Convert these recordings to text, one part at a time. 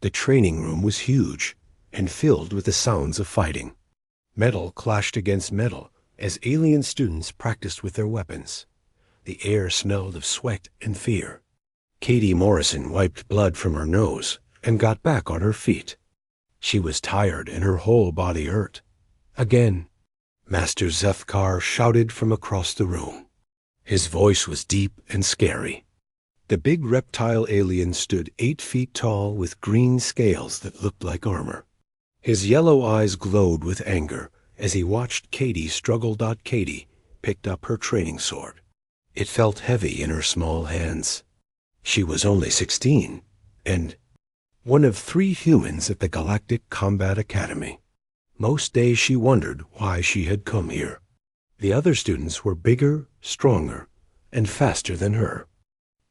The training room was huge and filled with the sounds of fighting. Metal clashed against metal as alien students practiced with their weapons. The air smelled of sweat and fear. Katie Morrison wiped blood from her nose and got back on her feet. She was tired and her whole body hurt. Again, Master Zethkar shouted from across the room. His voice was deep and scary. The big reptile alien stood 8 feet tall with green scales that looked like armor. His yellow eyes glowed with anger as he watched Katie struggle. Katie picked up her training sword. It felt heavy in her small hands. She was only 16, and one of 3 humans at the Galactic Combat Academy. Most days she wondered why she had come here. The other students were bigger, stronger, and faster than her.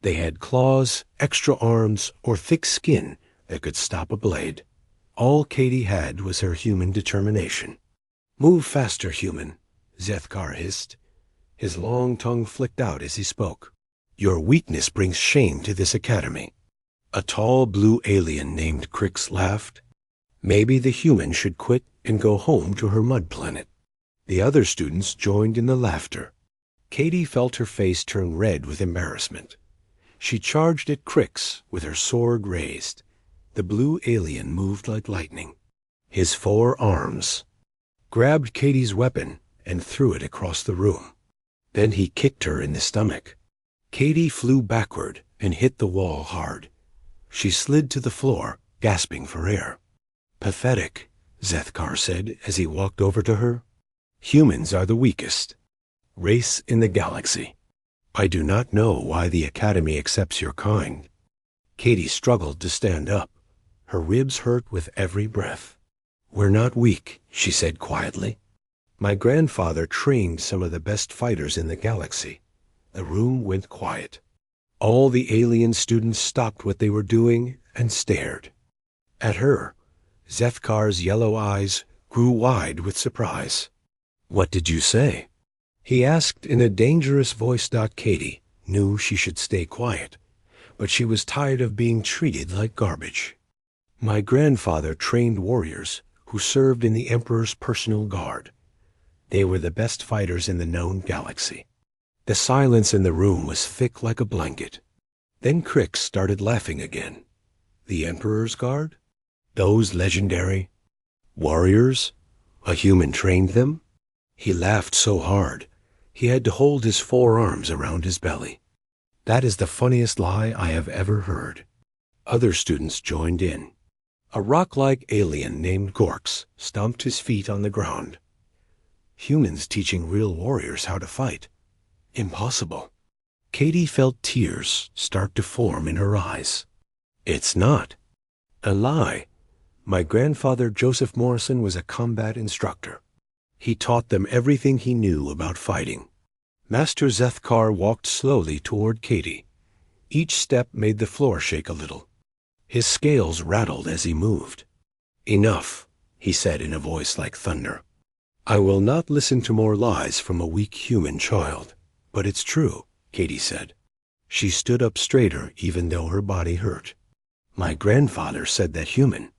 They had claws, extra arms, or thick skin that could stop a blade. All Katie had was her human determination. "Move faster, human," Zethkar hissed. His long tongue flicked out as he spoke. "Your weakness brings shame to this academy." A tall blue alien named Crix laughed. Maybe the human should quit and go home to her mud planet. The other students joined in the laughter. Katie felt her face turn red with embarrassment. She charged at Crix with her sword raised. The blue alien moved like lightning. His 4 arms grabbed Katie's weapon and threw it across the room. Then he kicked her in the stomach. Katie flew backward and hit the wall hard. She slid to the floor, gasping for air. "Pathetic," Zethkar said as he walked over to her. "Humans are the weakest race in the galaxy. I do not know why the Academy accepts your kind." Katie struggled to stand up. Her ribs hurt with every breath. "We're not weak," she said quietly. "My grandfather trained some of the best fighters in the galaxy." The room went quiet. All the alien students stopped what they were doing and stared. At her, Zethkar's yellow eyes grew wide with surprise. "What did you say?" he asked in a dangerous voice. Katie knew she should stay quiet, but she was tired of being treated like garbage. "My grandfather trained warriors who served in the Emperor's personal guard. They were the best fighters in the known galaxy." The silence in the room was thick like a blanket. Then Crix started laughing again. "The Emperor's guard? Those legendary warriors? A human trained them?" He laughed so hard, he had to hold his 4 arms around his belly. "That is the funniest lie I have ever heard." Other students joined in. A rock-like alien named Gorks stomped his feet on the ground. "Humans teaching real warriors how to fight. Impossible." Katie felt tears start to form in her eyes. "It's not a lie. My grandfather Joseph Morrison was a combat instructor. He taught them everything he knew about fighting." Master Zethkar walked slowly toward Katie. Each step made the floor shake a little. His scales rattled as he moved. "Enough," he said in a voice like thunder. "I will not listen to more lies from a weak human child." "But it's true," Katie said. She stood up straighter even though her body hurt. "My grandfather said that human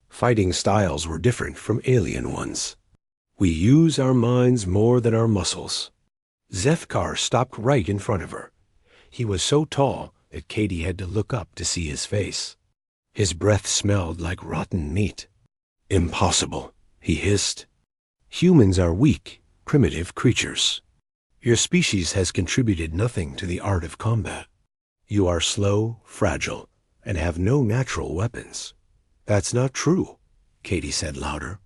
fighting styles were different from alien ones. We use our minds more than our muscles." Zethkar stopped right in front of her. He was so tall that Katie had to look up to see his face. His breath smelled like rotten meat. "Impossible," he hissed. "Humans are weak, primitive creatures. Your species has contributed nothing to the art of combat. You are slow, fragile, and have no natural weapons." "That's not true," Katie said louder.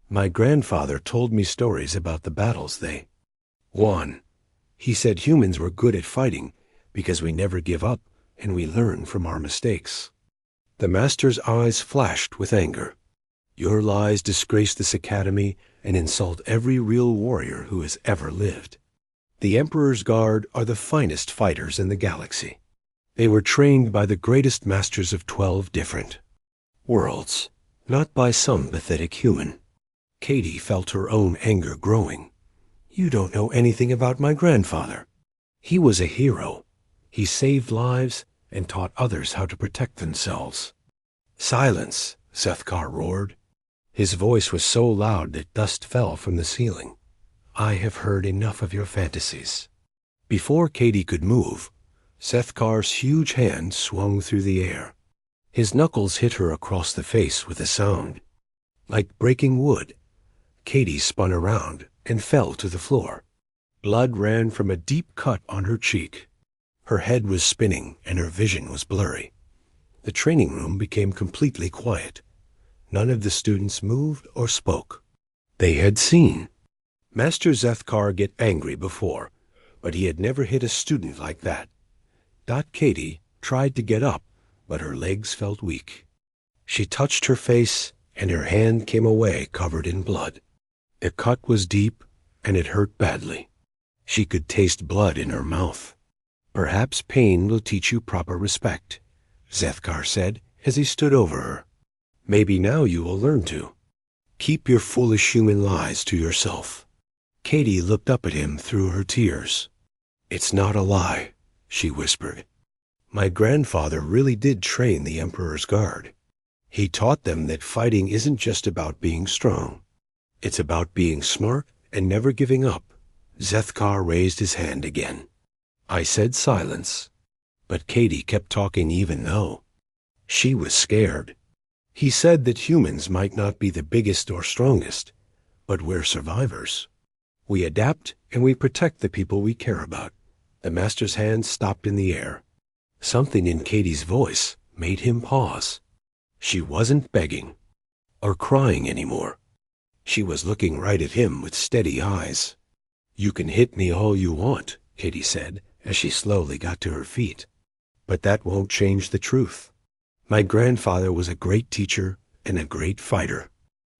"My grandfather told me stories about the battles they won. He said humans were good at fighting because we never give up and we learn from our mistakes." The master's eyes flashed with anger. "Your lies disgrace this academy and insult every real warrior who has ever lived. The Emperor's Guard are the finest fighters in the galaxy. They were trained by the greatest masters of 12 different worlds, not by some pathetic human." Katie felt her own anger growing. "You don't know anything about my grandfather. He was a hero. He saved lives and taught others how to protect themselves." Silence, Sethkar roared. His voice was so loud that dust fell from the ceiling. I have heard enough of your fantasies. Before Katie could move, Sethkar's huge hand swung through the air. His knuckles hit her across the face with a sound. Like breaking wood, Katie spun around and fell to the floor. Blood ran from a deep cut on her cheek. Her head was spinning and her vision was blurry. The training room became completely quiet. None of the students moved or spoke. They had seen Master Zethkar get angry before, but he had never hit a student like that. Katie tried to get up, but her legs felt weak. She touched her face, and her hand came away covered in blood. The cut was deep, and it hurt badly. She could taste blood in her mouth. Perhaps pain will teach you proper respect, Zethkar said as he stood over her. Maybe now you will learn to. Keep your foolish human lies to yourself. Katie looked up at him through her tears. It's not a lie, she whispered. My grandfather really did train the Emperor's Guard. He taught them that fighting isn't just about being strong. It's about being smart and never giving up. Zethkar raised his hand again. I said silence, but Katie kept talking even though she was scared. He said that humans might not be the biggest or strongest, but we're survivors. We adapt and we protect the people we care about. The master's hand stopped in the air. Something in Katie's voice made him pause. She wasn't begging or crying anymore. She was looking right at him with steady eyes. You can hit me all you want, Katie said as she slowly got to her feet. But that won't change the truth. My grandfather was a great teacher and a great fighter.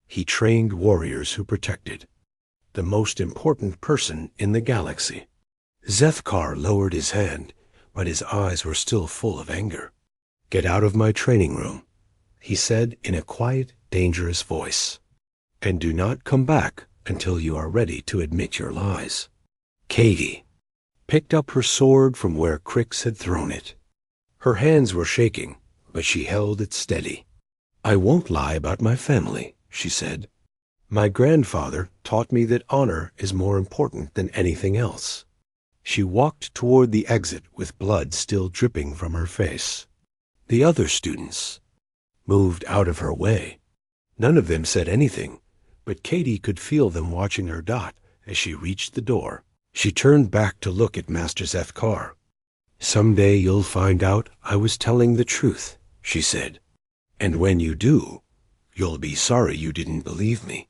He trained warriors who protected the most important person in the galaxy. Zethkar lowered his hand, but his eyes were still full of anger. Get out of my training room, he said in a quiet, dangerous voice. And do not come back until you are ready to admit your lies. Katie picked up her sword from where Crix had thrown it. Her hands were shaking, but she held it steady. I won't lie about my family, she said. My grandfather taught me that honor is more important than anything else. She walked toward the exit with blood still dripping from her face. The other students moved out of her way. None of them said anything, but Katie could feel them watching her as she reached the door. She turned back to look at Master Zethkar. Someday you'll find out I was telling the truth, she said. And when you do, you'll be sorry you didn't believe me.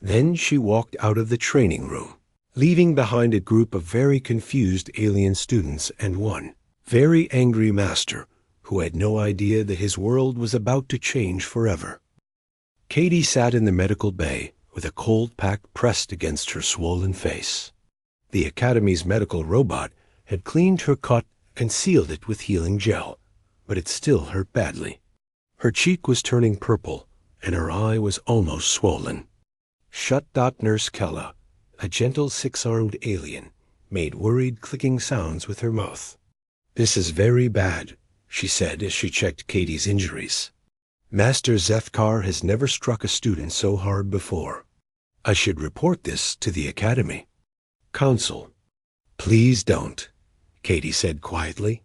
Then she walked out of the training room, leaving behind a group of very confused alien students and one very angry master who had no idea that his world was about to change forever. Katie sat in the medical bay with a cold pack pressed against her swollen face. The Academy's medical robot had cleaned her cut and sealed it with healing gel, but it still hurt badly. Her cheek was turning purple, and her eye was almost swollen. Shut. Nurse Kella, a gentle six-armed alien, made worried clicking sounds with her mouth. This is very bad, she said as she checked Katie's injuries. Master Zethkar has never struck a student so hard before. I should report this to the Academy. Council. Please don't, Katie said quietly.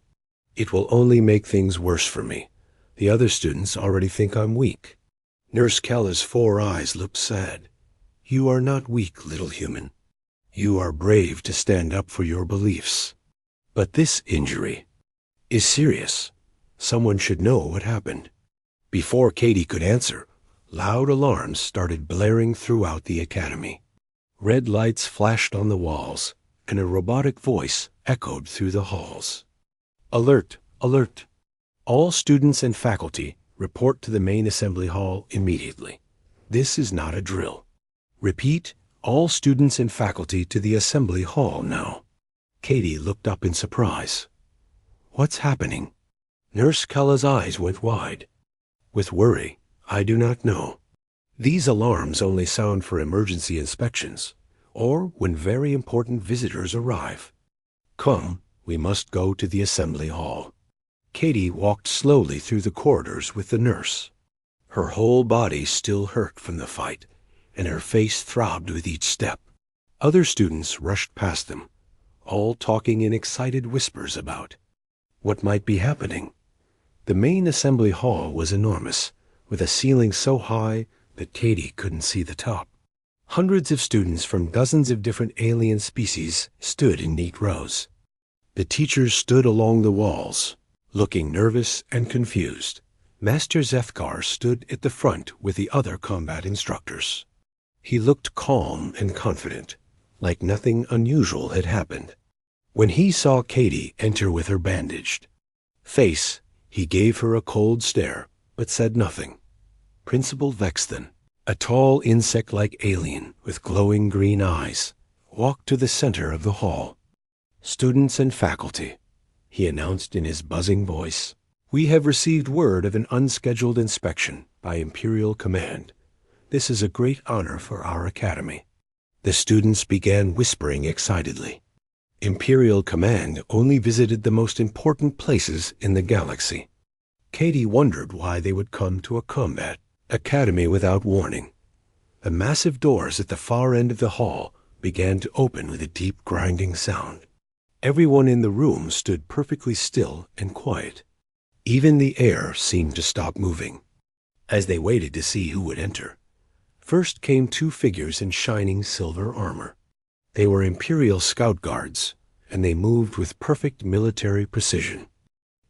It will only make things worse for me. The other students already think I'm weak. Nurse Kella's 4 eyes looked sad. You are not weak, little human. You are brave to stand up for your beliefs. But this injury is serious. Someone should know what happened. Before Katie could answer, loud alarms started blaring throughout the Academy. Red lights flashed on the walls, and a robotic voice echoed through the halls. Alert! Alert! All students and faculty report to the main assembly hall immediately. This is not a drill. Repeat, all students and faculty to the assembly hall now. Katie looked up in surprise. What's happening? Nurse Kella's eyes went wide. With worry, I do not know. These alarms only sound for emergency inspections, or when very important visitors arrive. Come, we must go to the assembly hall. Katie walked slowly through the corridors with the nurse. Her whole body still hurt from the fight, and her face throbbed with each step. Other students rushed past them, all talking in excited whispers about what might be happening. The main assembly hall was enormous, with a ceiling so high that Katie couldn't see the top. Hundreds of students from dozens of different alien species stood in neat rows. The teachers stood along the walls, looking nervous and confused. Master Zethkar stood at the front with the other combat instructors. He looked calm and confident, like nothing unusual had happened. When he saw Katie enter with her bandaged face, he gave her a cold stare, but said nothing. Principal Vexton, a tall insect-like alien with glowing green eyes, walked to the center of the hall. "Students and faculty," he announced in his buzzing voice, "we have received word of an unscheduled inspection by Imperial Command. This is a great honor for our academy." The students began whispering excitedly. Imperial Command only visited the most important places in the galaxy. Katie wondered why they would come to a combat academy without warning. The massive doors at the far end of the hall began to open with a deep grinding sound. Everyone in the room stood perfectly still and quiet. Even the air seemed to stop moving, as they waited to see who would enter. First came two figures in shining silver armor. They were Imperial Scout Guards, and they moved with perfect military precision.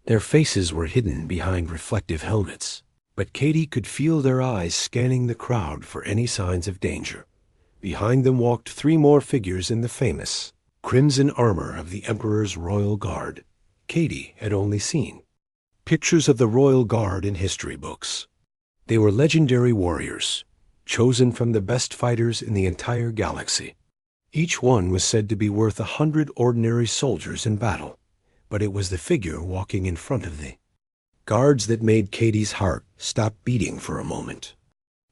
Their faces were hidden behind reflective helmets, but Katie could feel their eyes scanning the crowd for any signs of danger. Behind them walked three more figures in the famous crimson armor of the Emperor's Royal Guard. Katie had only seen pictures of the Royal Guard in history books. They were legendary warriors, chosen from the best fighters in the entire galaxy. Each one was said to be worth 100 ordinary soldiers in battle, but it was the figure walking in front of the guards that made Katie's heart stop beating for a moment.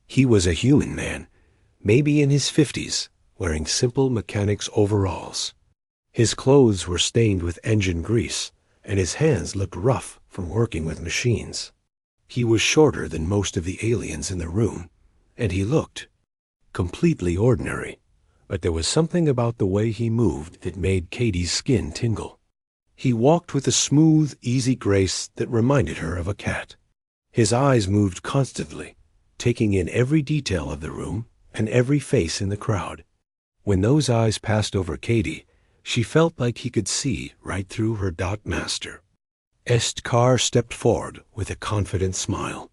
He was a human man, maybe in his 50s, wearing simple mechanics overalls. His clothes were stained with engine grease, and his hands looked rough from working with machines. He was shorter than most of the aliens in the room, and he looked completely ordinary, but there was something about the way he moved that made Katie's skin tingle. He walked with a smooth, easy grace that reminded her of a cat. His eyes moved constantly, taking in every detail of the room and every face in the crowd. When those eyes passed over Katie, she felt like he could see right through her dot master. Estkar stepped forward with a confident smile.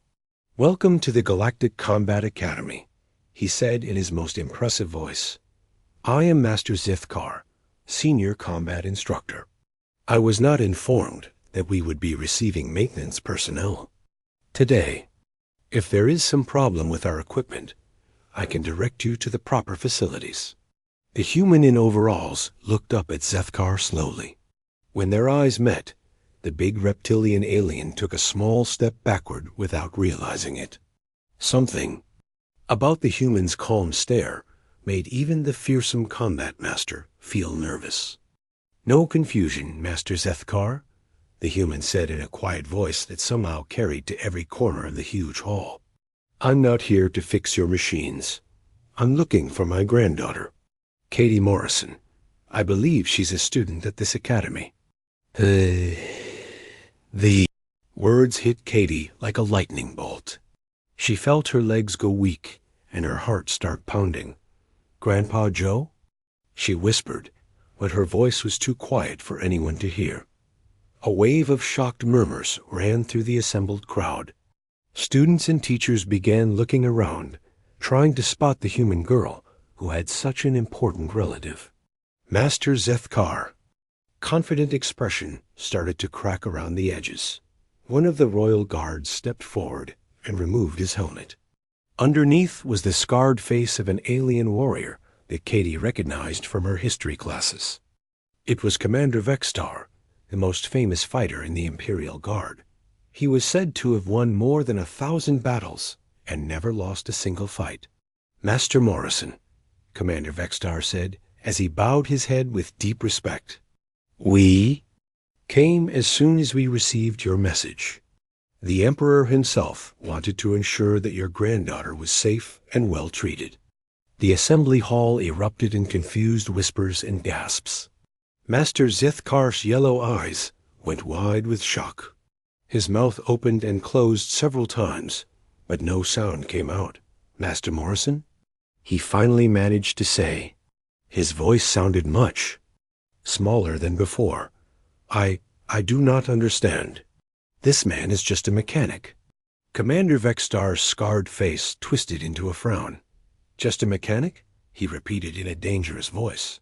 "Welcome to the Galactic Combat Academy," he said in his most impressive voice. "I am Master Zithkar, Senior Combat Instructor. I was not informed that we would be receiving maintenance personnel today. If there is some problem with our equipment, I can direct you to the proper facilities." The human in overalls looked up at Zethkar slowly. When their eyes met, the big reptilian alien took a small step backward without realizing it. Something about the human's calm stare made even the fearsome combat master feel nervous. "No confusion, Master Zethkar," the human said in a quiet voice that somehow carried to every corner of the huge hall. "I'm not here to fix your machines. I'm looking for my granddaughter, Katie Morrison. I believe she's a student at this academy." The words hit Katie like a lightning bolt. She felt her legs go weak and her heart start pounding. "Grandpa Joe?" she whispered, but her voice was too quiet for anyone to hear. A wave of shocked murmurs ran through the assembled crowd. Students and teachers began looking around, trying to spot the human girl who had such an important relative. Master Zethkar. Confident expression started to crack around the edges. One of the royal guards stepped forward and removed his helmet. Underneath was the scarred face of an alien warrior that Katie recognized from her history classes. It was Commander Vextar, the most famous fighter in the Imperial Guard. He was said to have won more than 1,000 battles and never lost a single fight. "Master Morrison," Commander Vextar said, as he bowed his head with deep respect. "We came as soon as we received your message. The Emperor himself wanted to ensure that your granddaughter was safe and well treated. The assembly hall erupted in confused whispers and gasps. Master Zethkar's yellow eyes went wide with shock. His mouth opened and closed several times, but no sound came out. "Master Morrison?" he finally managed to say. His voice sounded much smaller than before. I do not understand. This man is just a mechanic." Commander Vextar's scarred face twisted into a frown. "Just a mechanic?" he repeated in a dangerous voice.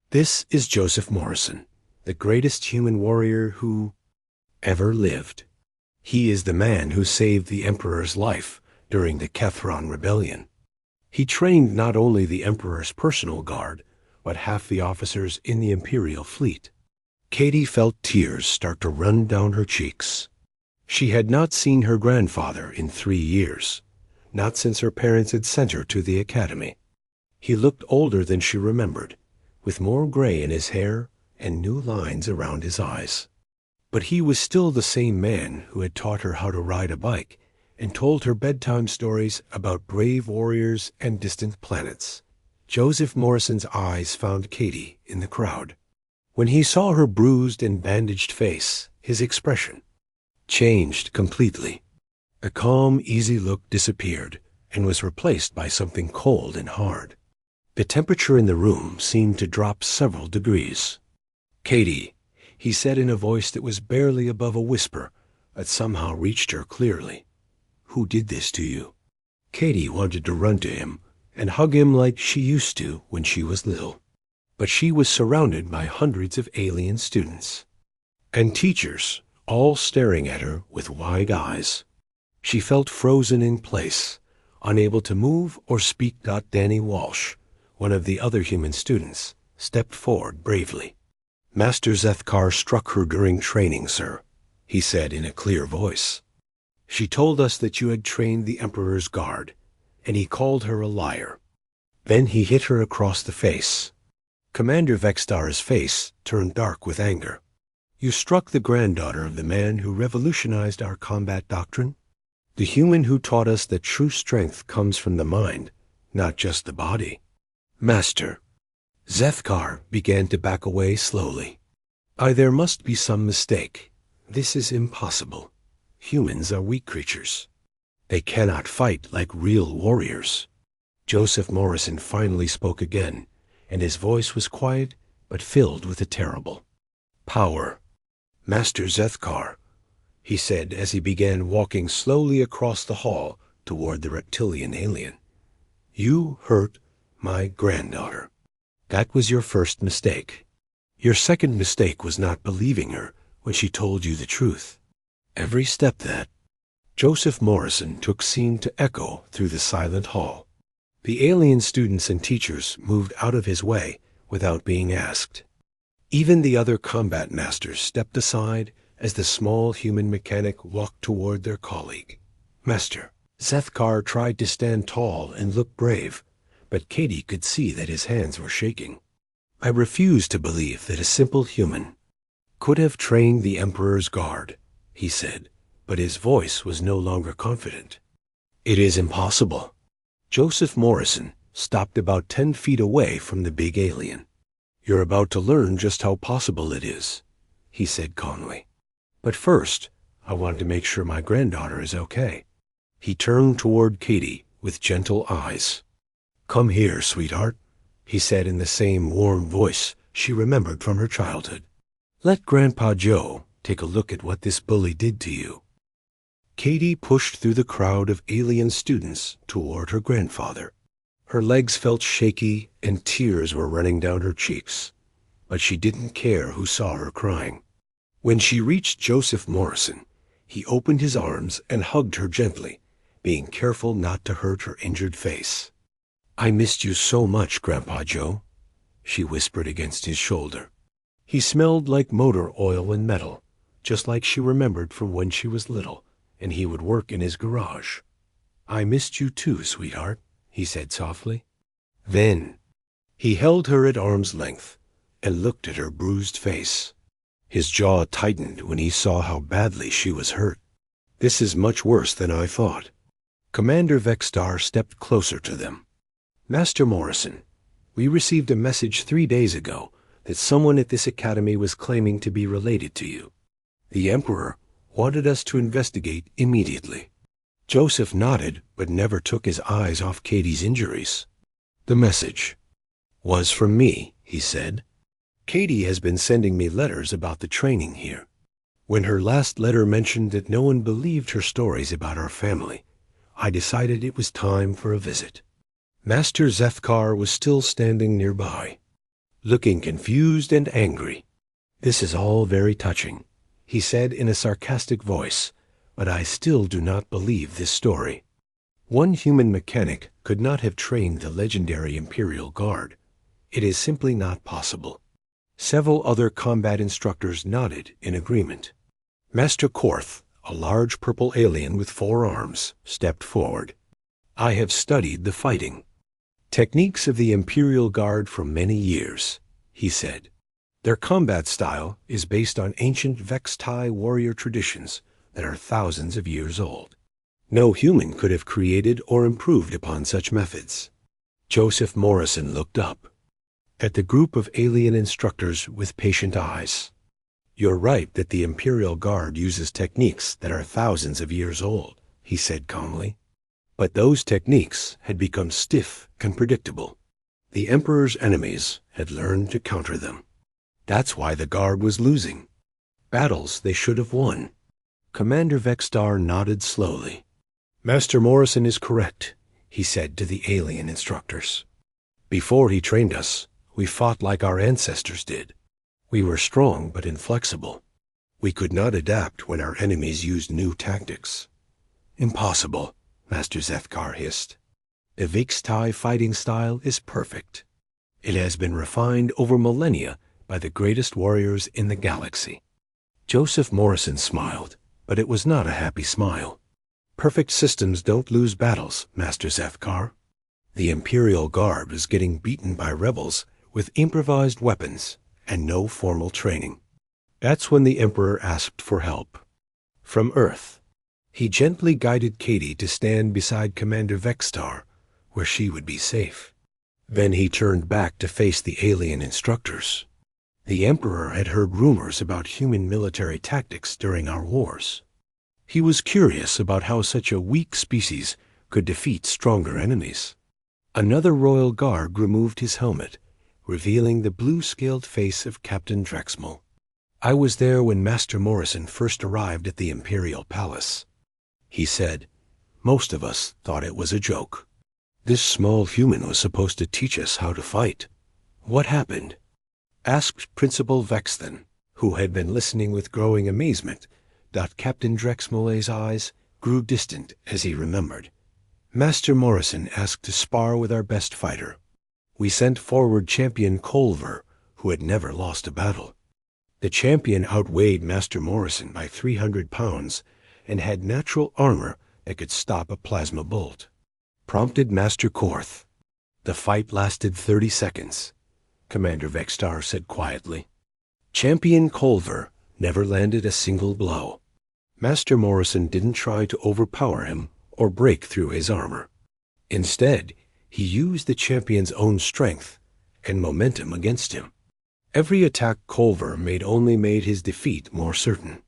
"This is Joseph Morrison, the greatest human warrior who ever lived. He is the man who saved the Emperor's life during the Kethron Rebellion. He trained not only the Emperor's personal guard, but half the officers in the Imperial fleet." Katie felt tears start to run down her cheeks. She had not seen her grandfather in 3 years, not since her parents had sent her to the academy. He looked older than she remembered, with more gray in his hair and new lines around his eyes. But he was still the same man who had taught her how to ride a bike and told her bedtime stories about brave warriors and distant planets. Joseph Morrison's eyes found Katie in the crowd. When he saw her bruised and bandaged face, his expression changed completely. A calm, easy look disappeared and was replaced by something cold and hard. The temperature in the room seemed to drop several degrees. "Katie," he said in a voice that was barely above a whisper, but somehow reached her clearly. "Who did this to you?" Katie wanted to run to him and hug him like she used to when she was little. But she was surrounded by hundreds of alien students and teachers, all staring at her with wide eyes. She felt frozen in place, unable to move or speak. Danny Walsh, one of the other human students, stepped forward bravely. "Master Zethkar struck her during training, sir," he said in a clear voice. "She told us that you had trained the Emperor's guard, and he called her a liar. Then he hit her across the face." Commander Vextar's face turned dark with anger. "You struck the granddaughter of the man who revolutionized our combat doctrine, the human who taught us that true strength comes from the mind, not just the body." "Master." Zethkar began to back away slowly. There must be some mistake. This is impossible. Humans are weak creatures. They cannot fight like real warriors." Joseph Morrison finally spoke again, and his voice was quiet but filled with a terrible power. "Master Zethkar," he said as he began walking slowly across the hall toward the reptilian alien, "you hurt my granddaughter. That was your first mistake. Your second mistake was not believing her when she told you the truth. Every step that..." Joseph Morrison took scene to echo through the silent hall. The alien students and teachers moved out of his way without being asked. Even the other combat masters stepped aside as the small human mechanic walked toward their colleague. "Master." Zethkar tried to stand tall and look brave, but Katie could see that his hands were shaking. "I refuse to believe that a simple human could have trained the Emperor's guard," he said, but his voice was no longer confident. "It is impossible." Joseph Morrison stopped about 10 feet away from the big alien. "You're about to learn just how possible it is," he said calmly. "But first, I want to make sure my granddaughter is okay." He turned toward Katie with gentle eyes. "Come here, sweetheart," he said in the same warm voice she remembered from her childhood. "Let Grandpa Joe take a look at what this bully did to you." Katie pushed through the crowd of alien students toward her grandfather. Her legs felt shaky and tears were running down her cheeks, but she didn't care who saw her crying. When she reached Joseph Morrison, he opened his arms and hugged her gently, being careful not to hurt her injured face. "I missed you so much, Grandpa Joe," she whispered against his shoulder. He smelled like motor oil and metal, just like she remembered from when she was little, and he would work in his garage. "I missed you too, sweetheart," he said softly. Then he held her at arm's length and looked at her bruised face. His jaw tightened when he saw how badly she was hurt. This is much worse than I thought. Commander Vexstar stepped closer to them. Master Morrison, we received a message 3 days ago that someone at this academy was claiming to be related to you. The Emperor wanted us to investigate immediately. Joseph nodded, but never took his eyes off Katie's injuries. The message was from me, he said. Katie has been sending me letters about the training here. When her last letter mentioned that no one believed her stories about our family, I decided it was time for a visit. Master Zethkar was still standing nearby, looking confused and angry. This is all very touching, he said in a sarcastic voice, but I still do not believe this story. One human mechanic could not have trained the legendary Imperial Guard. It is simply not possible. Several other combat instructors nodded in agreement. Master Korth, a large purple alien with 4 arms, stepped forward. I have studied the fighting techniques of the Imperial Guard for many years, he said. Their combat style is based on ancient Vextai warrior traditions that are thousands of years old. No human could have created or improved upon such methods. Joseph Morrison looked up at the group of alien instructors with patient eyes. You're right that the Imperial Guard uses techniques that are thousands of years old, he said calmly. But those techniques had become stiff and predictable. The Emperor's enemies had learned to counter them. That's why the Guard was losing battles they should have won. Commander Vexstar nodded slowly. Master Morrison is correct, he said to the alien instructors. Before he trained us, we fought like our ancestors did. We were strong but inflexible. We could not adapt when our enemies used new tactics. Impossible, Master Zethkar hissed. The Vextai fighting style is perfect. It has been refined over millennia by the greatest warriors in the galaxy. Joseph Morrison smiled, but it was not a happy smile. Perfect systems don't lose battles, Master Zethkar. The Imperial Guard was getting beaten by rebels with improvised weapons and no formal training. That's when the Emperor asked for help. From Earth, he gently guided Katie to stand beside Commander Vexstar, where she would be safe. Then he turned back to face the alien instructors. The Emperor had heard rumors about human military tactics during our wars. He was curious about how such a weak species could defeat stronger enemies. Another royal guard removed his helmet, revealing the blue-scaled face of Captain Drexmel. I was there when Master Morrison first arrived at the Imperial Palace. He said, most of us thought it was a joke. This small human was supposed to teach us how to fight. What happened? Asked Principal Vexthan, who had been listening with growing amazement. Captain Drexmel's eyes grew distant as he remembered. Master Morrison asked to spar with our best fighter. We sent forward Champion Colver, who had never lost a battle. The champion outweighed Master Morrison by 300 pounds and had natural armor that could stop a plasma bolt. Prompted Master Korth. The fight lasted 30 seconds, Commander Vexstar said quietly. Champion Colver never landed a single blow. Master Morrison didn't try to overpower him or break through his armor. Instead, he used the champion's own strength and momentum against him. Every attack Colver made only made his defeat more certain.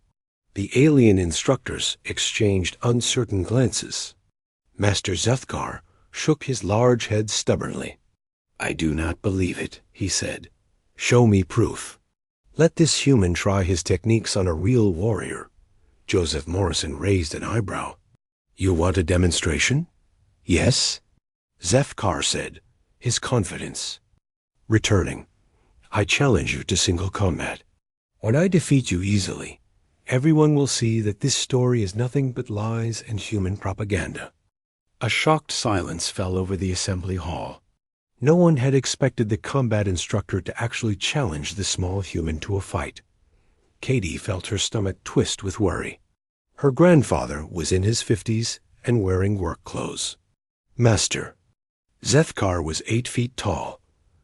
The alien instructors exchanged uncertain glances. Master Zethkar shook his large head stubbornly. I do not believe it, he said. Show me proof. Let this human try his techniques on a real warrior. Joseph Morrison raised an eyebrow. You want a demonstration? Yes, Zethkar said, his confidence returning. I challenge you to single combat. When I defeat you easily, everyone will see that this story is nothing but lies and human propaganda. A shocked silence fell over the assembly hall. No one had expected the combat instructor to actually challenge the small human to a fight. Katie felt her stomach twist with worry. Her grandfather was in his 50s and wearing work clothes. Master. Zethkar was 8 feet tall,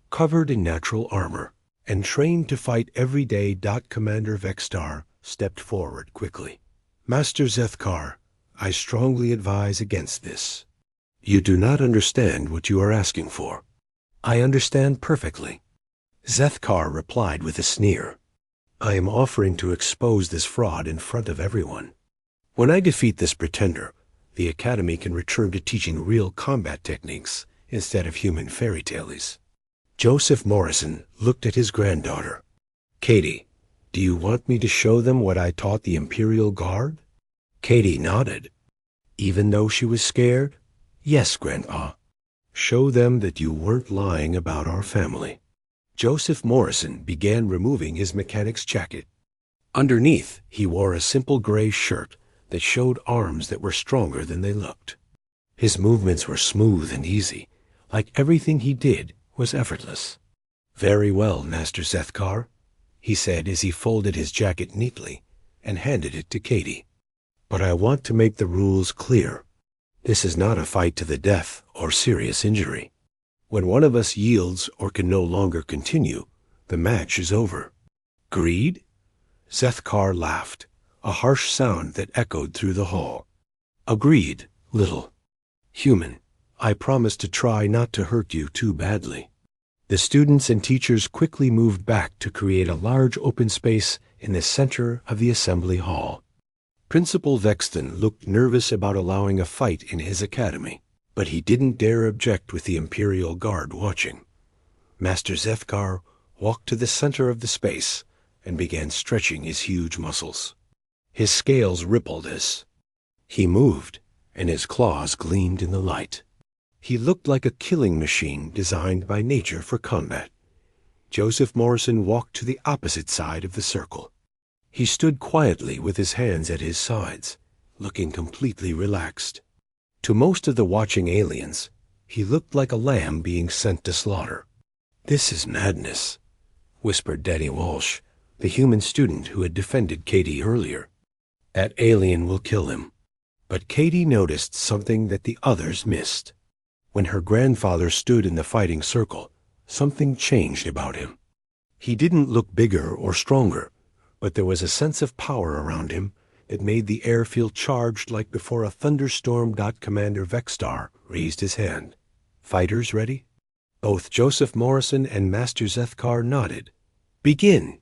covered in natural armor, and trained to fight every day. Commander Vexstar stepped forward quickly. Master Zethkar, I strongly advise against this. You do not understand what you are asking for. I understand perfectly. Zethkar replied with a sneer. I am offering to expose this fraud in front of everyone. When I defeat this pretender, the Academy can return to teaching real combat techniques instead of human fairy tales. Joseph Morrison looked at his granddaughter. Katie, do you want me to show them what I taught the Imperial Guard? Katie nodded. Even though she was scared? Yes, Grandpa. Show them that you weren't lying about our family. Joseph Morrison began removing his mechanic's jacket. Underneath, he wore a simple gray shirt that showed arms that were stronger than they looked. His movements were smooth and easy, like everything he did was effortless. Very well, Master Zethkar, he said as he folded his jacket neatly and handed it to Katie. But I want to make the rules clear. This is not a fight to the death or serious injury. When one of us yields or can no longer continue, the match is over. Greed? Zethkar laughed, a harsh sound that echoed through the hall. Agreed, little. Human, I promise to try not to hurt you too badly. The students and teachers quickly moved back to create a large open space in the center of the assembly hall. Principal Vexton looked nervous about allowing a fight in his academy, but he didn't dare object with the Imperial Guard watching. Master Zethkar walked to the center of the space and began stretching his huge muscles. His scales rippled as he moved, and his claws gleamed in the light. He looked like a killing machine designed by nature for combat. Joseph Morrison walked to the opposite side of the circle. He stood quietly with his hands at his sides, looking completely relaxed. To most of the watching aliens, he looked like a lamb being sent to slaughter. This is madness, whispered Danny Walsh, the human student who had defended Katie earlier. That alien will kill him. But Katie noticed something that the others missed. When her grandfather stood in the fighting circle, something changed about him. He didn't look bigger or stronger, but there was a sense of power around him that made the air feel charged like before a thunderstorm. Commander Vexstar raised his hand. Fighters ready? Both Joseph Morrison and Master Zethkar nodded. Begin!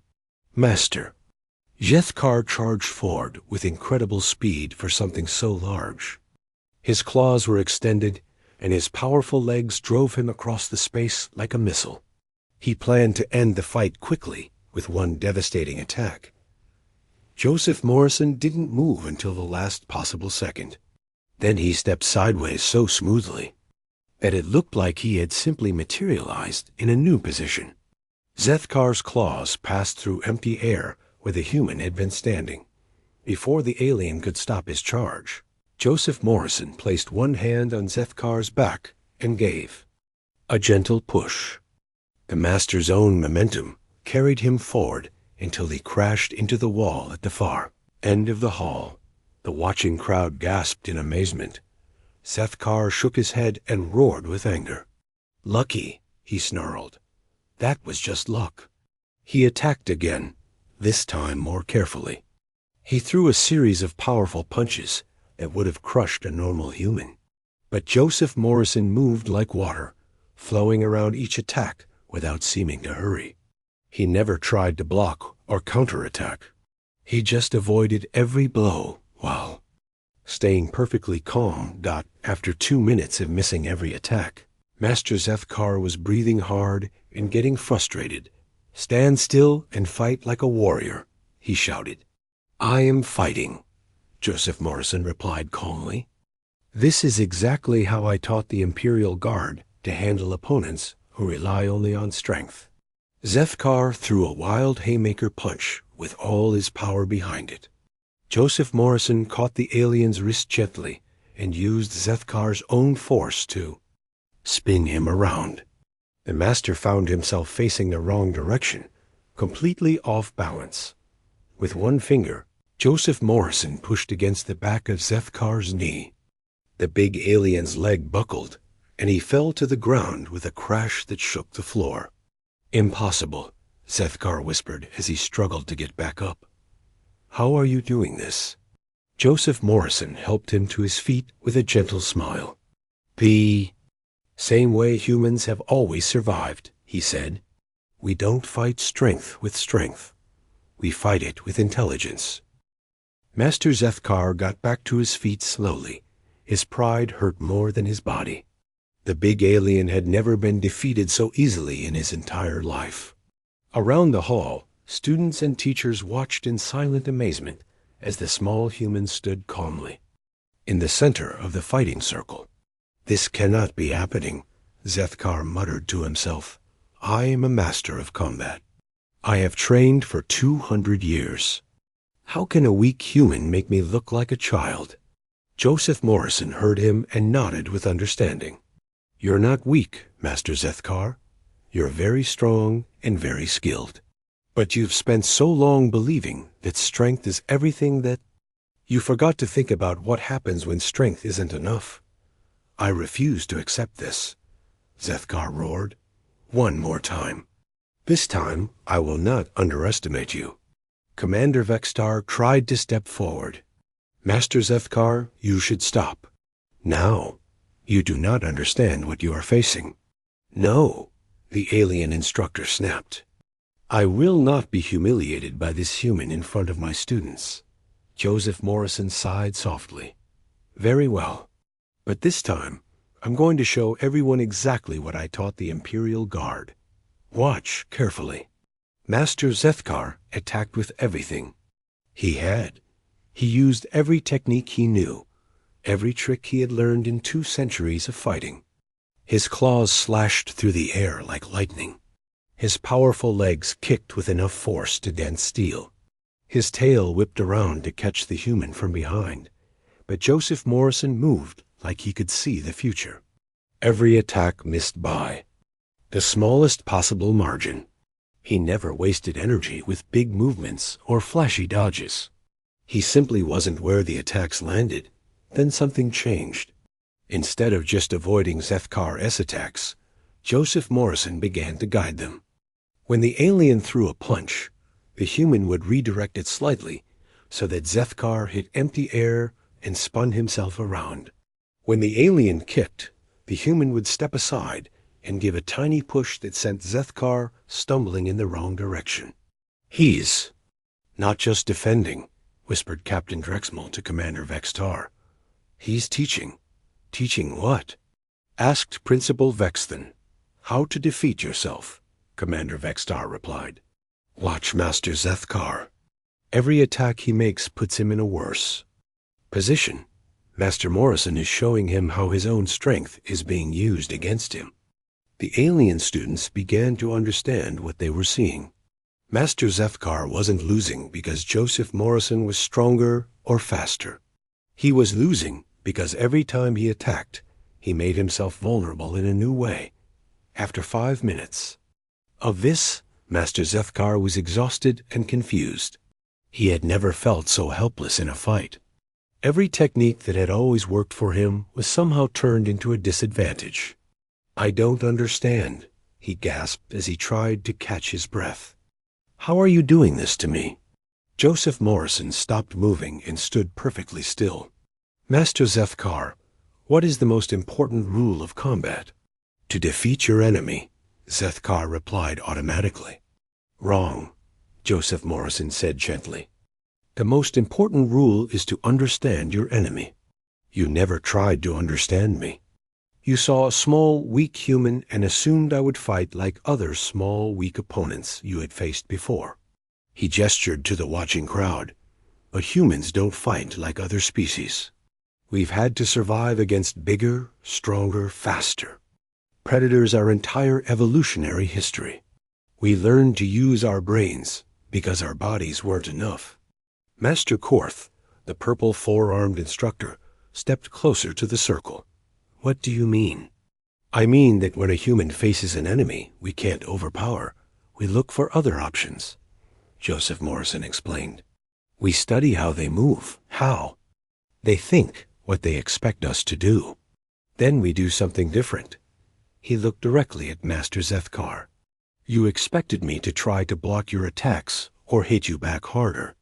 Master. Zethkar charged forward with incredible speed for something so large. His claws were extended, and his powerful legs drove him across the space like a missile. He planned to end the fight quickly with one devastating attack. Joseph Morrison didn't move until the last possible second. Then he stepped sideways so smoothly that it looked like he had simply materialized in a new position. Zethkar's claws passed through empty air where the human had been standing. Before the alien could stop his charge, Joseph Morrison placed one hand on Zethkar's back and gave a gentle push. The master's own momentum carried him forward until he crashed into the wall at the far end of the hall. The watching crowd gasped in amazement. Zethkar shook his head and roared with anger. Lucky, he snarled. That was just luck. He attacked again, this time more carefully. He threw a series of powerful punches that would have crushed a normal human. But Joseph Morrison moved like water, flowing around each attack without seeming to hurry. He never tried to block or counterattack. He just avoided every blow while staying perfectly calm. After 2 minutes of missing every attack, Master Zethkar was breathing hard and getting frustrated. Stand still and fight like a warrior, he shouted. I am fighting, Joseph Morrison replied calmly. This is exactly how I taught the Imperial Guard to handle opponents who rely only on strength. Zethkar threw a wild haymaker punch with all his power behind it. Joseph Morrison caught the alien's wrist gently and used Zethkar's own force to spin him around. The master found himself facing the wrong direction, completely off balance. With one finger, Joseph Morrison pushed against the back of Zethkar's knee. The big alien's leg buckled, and he fell to the ground with a crash that shook the floor. Impossible, Zethkar whispered as he struggled to get back up. How are you doing this? Joseph Morrison helped him to his feet with a gentle smile. "The same way humans have always survived," he said. "We don't fight strength with strength. We fight it with intelligence." Master Zethkar got back to his feet slowly. His pride hurt more than his body. The big alien had never been defeated so easily in his entire life. Around the hall, students and teachers watched in silent amazement as the small human stood calmly in the center of the fighting circle. "This cannot be happening," Zethkar muttered to himself. "I am a master of combat. I have trained for 200 years. How can a weak human make me look like a child?" Joseph Morrison heard him and nodded with understanding. "You're not weak, Master Zethkar. You're very strong and very skilled. But you've spent so long believing that strength is everything that you forgot to think about what happens when strength isn't enough. I refuse to accept this," Zethkar roared. "One more time. This time I will not underestimate you." Commander Vextar tried to step forward. "Master Zethkar, you should stop. Now. You do not understand what you are facing." "No," the alien instructor snapped. "I will not be humiliated by this human in front of my students." Joseph Morrison sighed softly. "Very well. But this time, I'm going to show everyone exactly what I taught the Imperial Guard. Watch carefully." Master Zethkar attacked with everything he had. He used every technique he knew, every trick he had learned in 2 centuries of fighting. His claws slashed through the air like lightning. His powerful legs kicked with enough force to dent steel. His tail whipped around to catch the human from behind. But Joseph Morrison moved like he could see the future. Every attack missed by the smallest possible margin. He never wasted energy with big movements or flashy dodges. He simply wasn't where the attacks landed. Then something changed. Instead of just avoiding Zethkar's attacks, Joseph Morrison began to guide them. When the alien threw a punch, the human would redirect it slightly so that Zethkar hit empty air and spun himself around. When the alien kicked, the human would step aside and give a tiny push that sent Zethkar stumbling in the wrong direction. "He's not just defending," whispered Captain Drexel to Commander Vextar. "He's teaching." "Teaching what?" asked Principal Vexton. "How to defeat yourself," Commander Vextar replied. "Watch Master Zethkar. Every attack he makes puts him in a worse position. Master Morrison is showing him how his own strength is being used against him." The alien students began to understand what they were seeing. Master Zethkar wasn't losing because Joseph Morrison was stronger or faster. He was losing because every time he attacked, he made himself vulnerable in a new way. After 5 minutes of this, Master Zethkar was exhausted and confused. He had never felt so helpless in a fight. Every technique that had always worked for him was somehow turned into a disadvantage. "I don't understand," he gasped as he tried to catch his breath. "How are you doing this to me?" Joseph Morrison stopped moving and stood perfectly still. "Master Zethkar, what is the most important rule of combat?" "To defeat your enemy," Zethkar replied automatically. "Wrong," Joseph Morrison said gently. "The most important rule is to understand your enemy. You never tried to understand me. You saw a small, weak human and assumed I would fight like other small, weak opponents you had faced before." He gestured to the watching crowd. "But humans don't fight like other species. We've had to survive against bigger, stronger, faster predators our entire evolutionary history. We learned to use our brains because our bodies weren't enough." Master Korth, the purple 4-armed instructor, stepped closer to the circle. "What do you mean?" "I mean that when a human faces an enemy we can't overpower, we look for other options," Joseph Morrison explained. "We study how they move, how they think, what they expect us to do. Then we do something different." He looked directly at Master Zethkar. "You expected me to try to block your attacks or hit you back harder.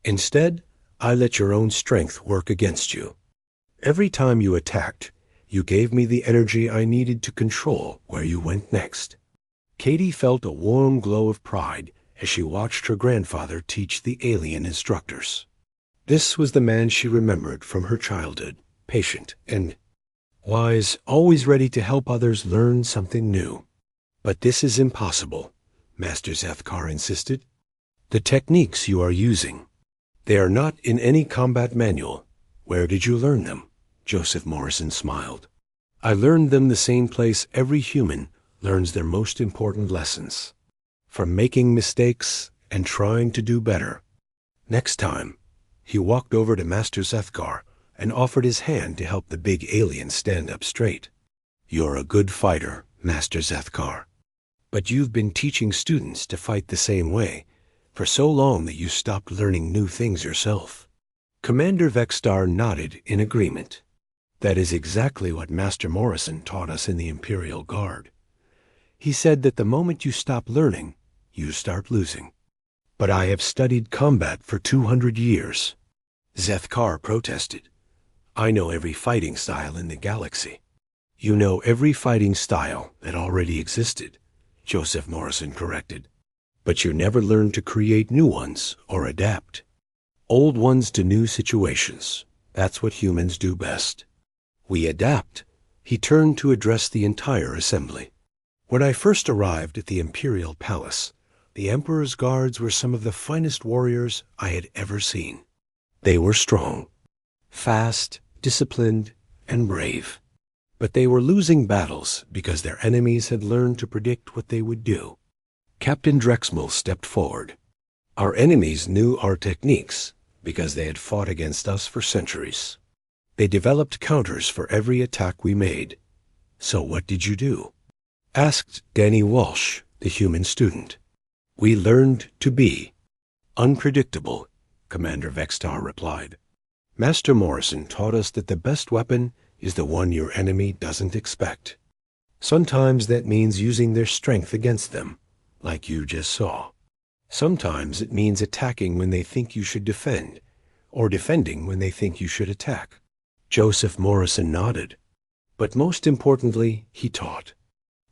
Instead, I let your own strength work against you. Every time you attacked, you gave me the energy I needed to control where you went next." Katie felt a warm glow of pride as she watched her grandfather teach the alien instructors. This was the man she remembered from her childhood, patient and wise, always ready to help others learn something new. "But this is impossible," Master Zethkar insisted. "The techniques you are using, they are not in any combat manual. Where did you learn them?" Joseph Morrison smiled. "I learned them the same place every human learns their most important lessons. From making mistakes and trying to do better. Next time," he walked over to Master Zethkar and offered his hand to help the big alien stand up straight. "You're a good fighter, Master Zethkar. But you've been teaching students to fight the same way for so long that you stopped learning new things yourself." Commander Vextar nodded in agreement. "That is exactly what Master Morrison taught us in the Imperial Guard. He said that the moment you stop learning, you start losing." "But I have studied combat for 200 years. Zethkar protested. "I know every fighting style in the galaxy." "You know every fighting style that already existed," Joseph Morrison corrected. "But you never learned to create new ones or adapt. Old ones to new situations. That's what humans do best. We adapt." He turned to address the entire assembly. "When I first arrived at the Imperial Palace, the Emperor's guards were some of the finest warriors I had ever seen. They were strong, fast, disciplined, and brave. But they were losing battles because their enemies had learned to predict what they would do." Captain Drexel stepped forward. "Our enemies knew our techniques because they had fought against us for centuries. They developed counters for every attack we made. So what did you do?" Asked Danny Walsh, the human student. "We learned to be unpredictable," Commander Vextar replied. "Master Morrison taught us that the best weapon is the one your enemy doesn't expect. Sometimes that means using their strength against them, like you just saw. Sometimes it means attacking when they think you should defend, or defending when they think you should attack." Joseph Morrison nodded. "But most importantly, he taught.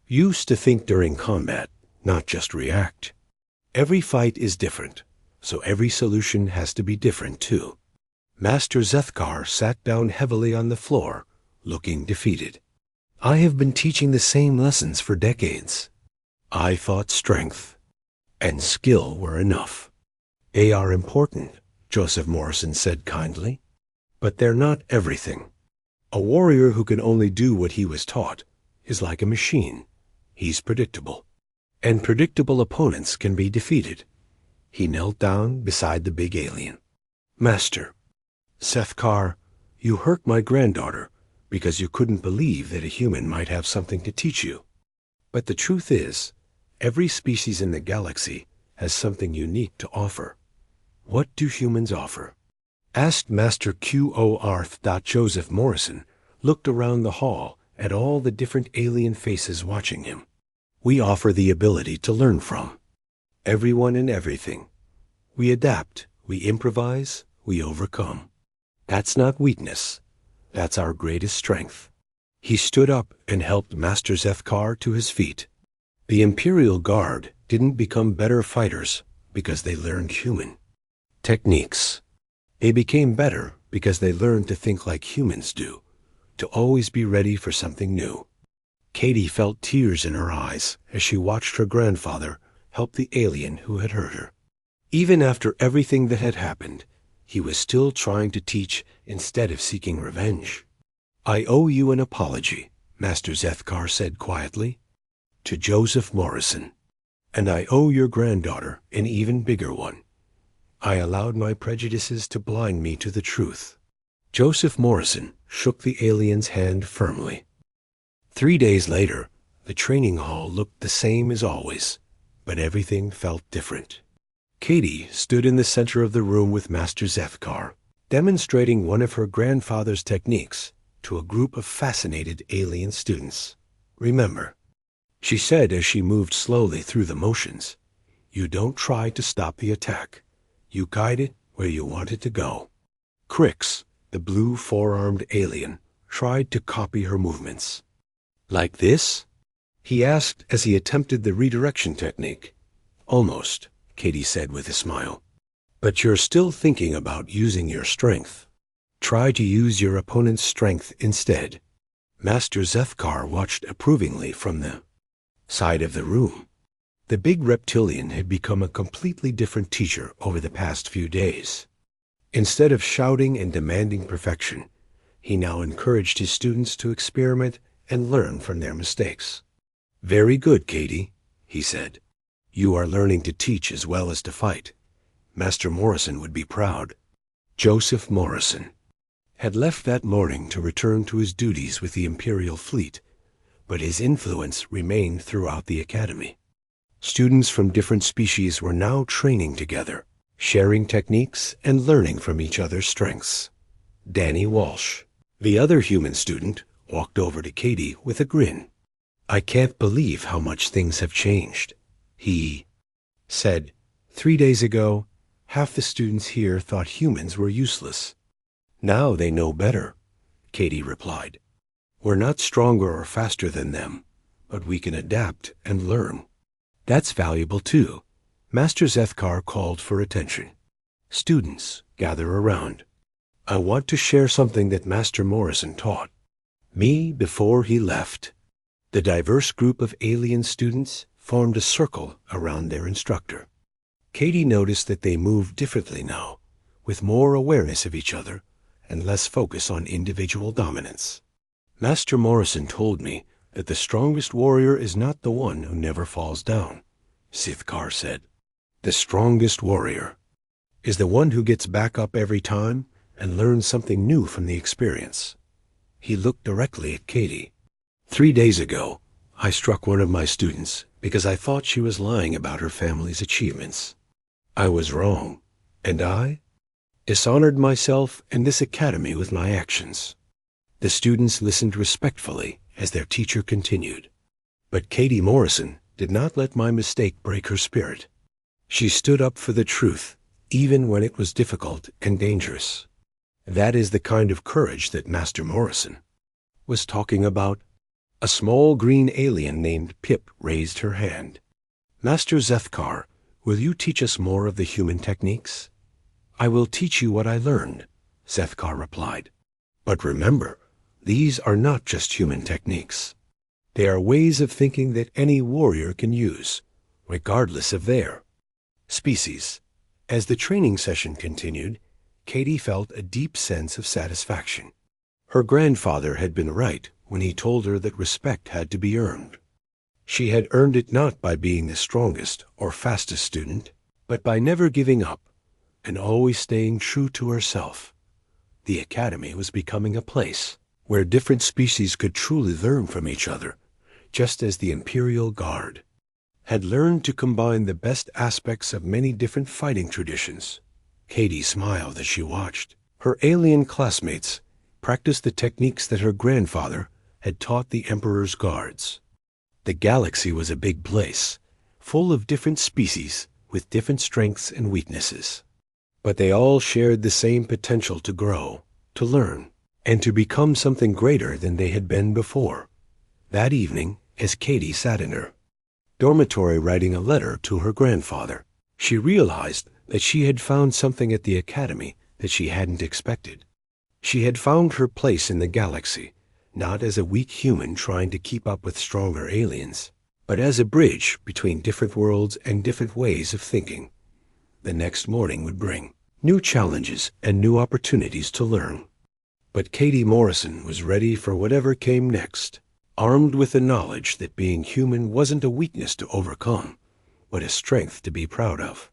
Used to think during combat, not just react. Every fight is different, so every solution has to be different too." Master Zethkar sat down heavily on the floor, looking defeated. "I have been teaching the same lessons for decades. I thought strength and skill were enough." "They are important," Joseph Morrison said kindly, "but they're not everything. A warrior who can only do what he was taught is like a machine. He's predictable. And predictable opponents can be defeated." He knelt down beside the big alien. "Master Zethkar, you hurt my granddaughter because you couldn't believe that a human might have something to teach you. But the truth is, every species in the galaxy has something unique to offer. What do humans offer?" Asked Master Q.O. Arth. Joseph Morrison looked around the hall at all the different alien faces watching him. "We offer the ability to learn from everyone and everything. We adapt, we improvise, we overcome. That's not weakness. That's our greatest strength." He stood up and helped Master Zethkar to his feet. The Imperial Guard didn't become better fighters because they learned human techniques. They became better because they learned to think like humans do, to always be ready for something new. Katie felt tears in her eyes as she watched her grandfather help the alien who had hurt her. Even after everything that had happened, he was still trying to teach instead of seeking revenge. "I owe you an apology," Master Zethkar said quietly, "to Joseph Morrison. And I owe your granddaughter an even bigger one. I allowed my prejudices to blind me to the truth." Joseph Morrison shook the alien's hand firmly. 3 days later, the training hall looked the same as always, but everything felt different. Katie stood in the center of the room with Master Zethkar, demonstrating one of her grandfather's techniques to a group of fascinated alien students. "Remember," she said as she moved slowly through the motions, "you don't try to stop the attack. You guide it where you want it to go." Crix, the blue four-armed alien, tried to copy her movements. "Like this?" he asked as he attempted the redirection technique. "Almost," Katie said with a smile. "But you're still thinking about using your strength. Try to use your opponent's strength instead." Master Zethkar watched approvingly from the side of the room. The big reptilian had become a completely different teacher over the past few days. Instead of shouting and demanding perfection, he now encouraged his students to experiment and learn from their mistakes. "Very good, Katie," he said. "You are learning to teach as well as to fight. Master Morrison would be proud." Joseph Morrison had left that morning to return to his duties with the Imperial fleet, but his influence remained throughout the academy. Students from different species were now training together, sharing techniques and learning from each other's strengths. Danny Walsh, the other human student, walked over to Katie with a grin. "I can't believe how much things have changed," he said. "3 days ago, half the students here thought humans were useless. Now they know better," Katie replied. "We're not stronger or faster than them, but we can adapt and learn. That's valuable too." Master Zethkar called for attention. "Students, gather around. I want to share something that Master Morrison taught me before he left." The diverse group of alien students formed a circle around their instructor. Katie noticed that they moved differently now, with more awareness of each other and less focus on individual dominance. "Master Morrison told me that the strongest warrior is not the one who never falls down," Zethkar said. "The strongest warrior is the one who gets back up every time and learns something new from the experience." He looked directly at Katie. "3 days ago, I struck one of my students because I thought she was lying about her family's achievements. I was wrong, and I dishonored myself and this academy with my actions." The students listened respectfully as their teacher continued. "But Katie Morrison did not let my mistake break her spirit. She stood up for the truth, even when it was difficult and dangerous. That is the kind of courage that Master Morrison was talking about." A small green alien named Pip raised her hand. "Master Zethkar, will you teach us more of the human techniques?" "I will teach you what I learned," Zethkar replied. "But remember, these are not just human techniques. They are ways of thinking that any warrior can use, regardless of their species." As the training session continued, Katie felt a deep sense of satisfaction. Her grandfather had been right when he told her that respect had to be earned. She had earned it not by being the strongest or fastest student, but by never giving up and always staying true to herself. The academy was becoming a place where different species could truly learn from each other, just as the Imperial Guard had learned to combine the best aspects of many different fighting traditions. Katie smiled as she watched. Her alien classmates practiced the techniques that her grandfather had taught the Emperor's guards. The galaxy was a big place, full of different species with different strengths and weaknesses. But they all shared the same potential to grow, to learn, and to become something greater than they had been before. That evening, as Katie sat in her dormitory writing a letter to her grandfather, she realized that she had found something at the academy that she hadn't expected. She had found her place in the galaxy, not as a weak human trying to keep up with stronger aliens, but as a bridge between different worlds and different ways of thinking. The next morning would bring new challenges and new opportunities to learn. But Katie Morrison was ready for whatever came next, armed with the knowledge that being human wasn't a weakness to overcome, but a strength to be proud of.